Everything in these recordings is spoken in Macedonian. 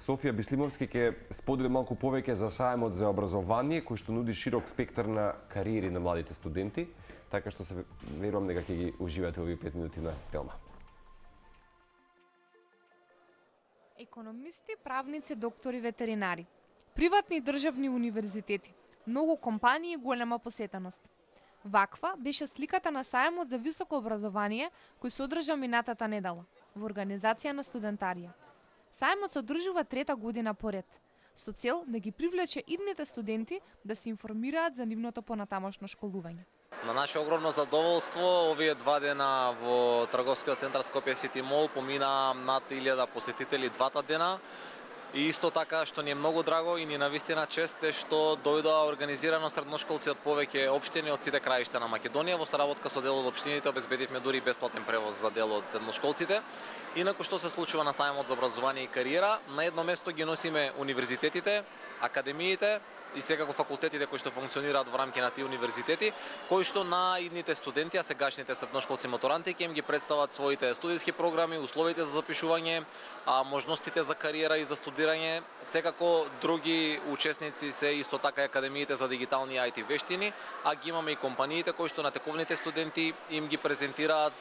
Софија Бислимовски ќе сподели малку повеќе за сајмот за образование, кој што нуди широк спектар на кариери на младите студенти, така што се верувам дека ќе ги уживате овие 5 минути на Телма. Економисти, правници, доктори, ветеринари. Приватни и државни универзитети. Многу компании и голема посетеност. Ваква беше сликата на сајмот за високо образование кој се одржа минатата недела во организација на Студентарија. Сајмот се одржува трета година поред, со цел да ги привлече идните студенти да се информираат за нивното понатамошно школување. На наше огромно задоволство, овие 2 дена во трговскиот центар Скопје Сити Мол помина над 1000 посетители 2 дена. И исто така што ни е многу драго и ни навистина чест е што дојдоа организирано средношколци од повеќе општини од сите краишта на Македонија. Во соработка со дел од општините обезбедивме дури бесплатен превоз за дел од средношколците. Инаку што се случува на сајмот за образование и кариера, на едно место ги носиме универзитетите, академиите и секако факултетите кои што функционираат во рамки на тие универзитети, кои што на идните студенти, а сегашните средношколци матуранти ќе им ги представат своите студиски програми, условите за запишување, можностите за кариера и за студирање. Секако други учесници се исто така академиите за дигитални IT вештини, а ги имаме и компаниите кои што на тековните студенти им ги презентираат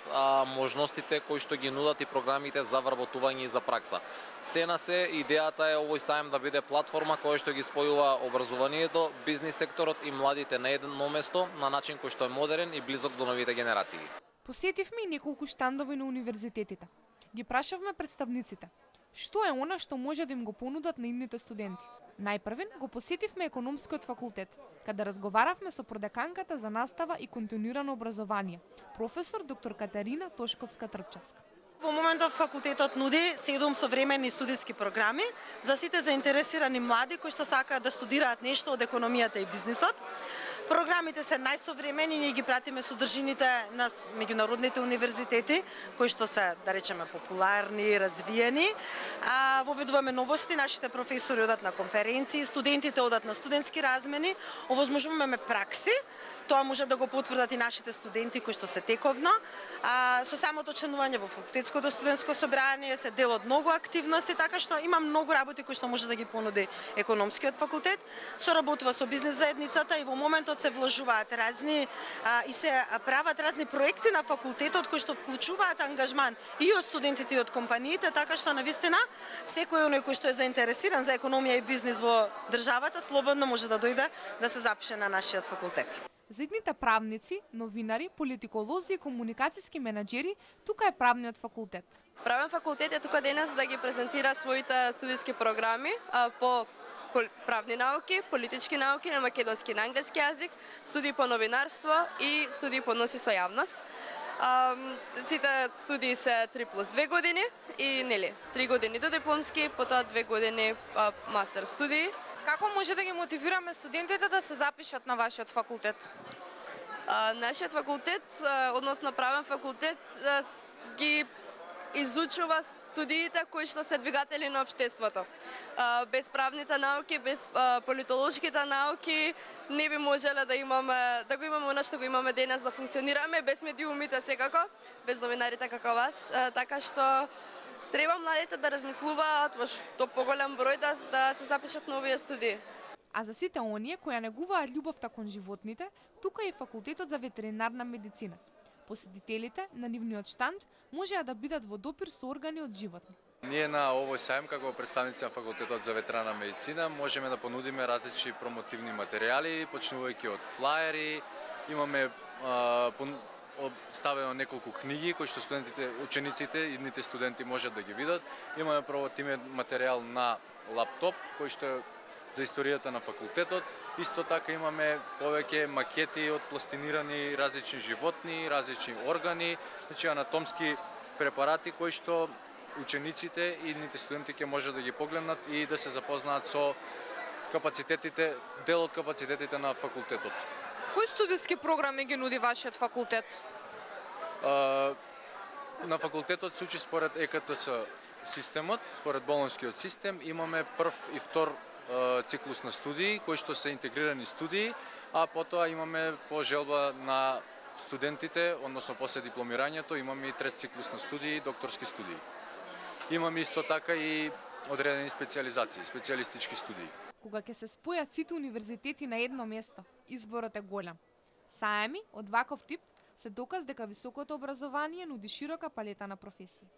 можностите кои што ги нудат и програмите за вработување и за пракса. Се на се, идејата е овој сајм да биде платформа која што ги спојува образованието, бизнис секторот и младите на едно место на начин кој што е модерен и близок до новите генерации. Посетивме и неколку штандови на универзитетите. Ги прашавме представниците што е она што може да им го понудат на идните студенти. Најпрвен го посетивме економскиот факултет, каде разговаравме со продеканката за настава и континуирано образование, професор доктор Катерина Тошковска-Трпчевска. Во моментов факултетот нуди 7 современи студиски програми за сите заинтересирани млади кои што сакаат да студираат нешто од економијата и бизнисот. Програмите се најсовремени, ние ги пратиме содржините на меѓународните универзитети, кои што се, да речеме, популарни, развиени. Воведуваме новости, нашите професори одат на конференции, студентите одат на студентски размени, овозможуваме пракси, тоа може да го потврдат и нашите студенти кои што се тековно. Со самото членување во факултетското студентско собрание се дел од многу активности, така што има многу работи кои што може да ги понуди економскиот факултет. Соработува со бизнис заедницата и во моментот се вложуваат разни и се прават разни проекти на факултетот кои што вклучуваат ангажман и од студентите и од компаниите, така што навистина секој оној кој што е заинтересиран за економија и бизнис во државата слободно може да дојде да се запише на нашиот факултет. За идните правници, новинари, политиколози и комуникацијски менаџери, тука е правниот факултет. Правен факултет е тука денес да ги презентира своите студиски програми по правни науки, политички науки на македонски и на англиски јазик, студии по новинарство и студии по односи со јавност. Сите студии се 3+2 години и 3 години до дипломски, потоа 2 години мастер студии. Како може да ги мотивираме студентите да се запишат на вашиот факултет? Нашиот факултет, односно правен факултет, ги изучува студиите кои што се двигатели на општеството. Без правните науки, без политолошките науки не би можеле да го имаме она што го имаме денес, да функционираме, без медиумите секако, без новинарите како вас, така што треба младите да размислуваат во што поголем број да се запишат на овие студии. А за сите оние кои ја негуваат љубовта кон животните, тука е факултетот за ветеринарна медицина. Посетителите на нивниот штанд можеа да бидат во допир со органи од животни. Ние на овој сајм како представници на факултетот за ветеринарна медицина можеме да понудиме различни промотивни материјали, почнувајќи од флаери, имаме ставено неколку книги кои што студентите, учениците, идните студенти можат да ги видат. Имаме промотивен материјал на лаптоп кој што е за историјата на факултетот. Исто така имаме повеќе макети од пластинирани различни животни, различни органи, значи анатомски препарати кои што учениците и идните студенти ќе можат да ги погледнат и да се запознаат со капацитетите, дел од капацитетите на факултетот. Кои студиски програми ги нуди вашиот факултет? На факултетот се учи според ЕКТС системот, според болонскиот систем. Имаме прв и втор циклус на студии, кои што се интегрирани студии, а потоа имаме по желба на студентите, односно после дипломирањето, имаме и трет циклус на студии, докторски студии. Имаме исто така и одредени специализации, специјалистички студии. Кога ќе се спојат сите универзитети на едно место, изборот е голем. Саеми од ваков тип се доказ дека високото образование нуди широка палета на професии.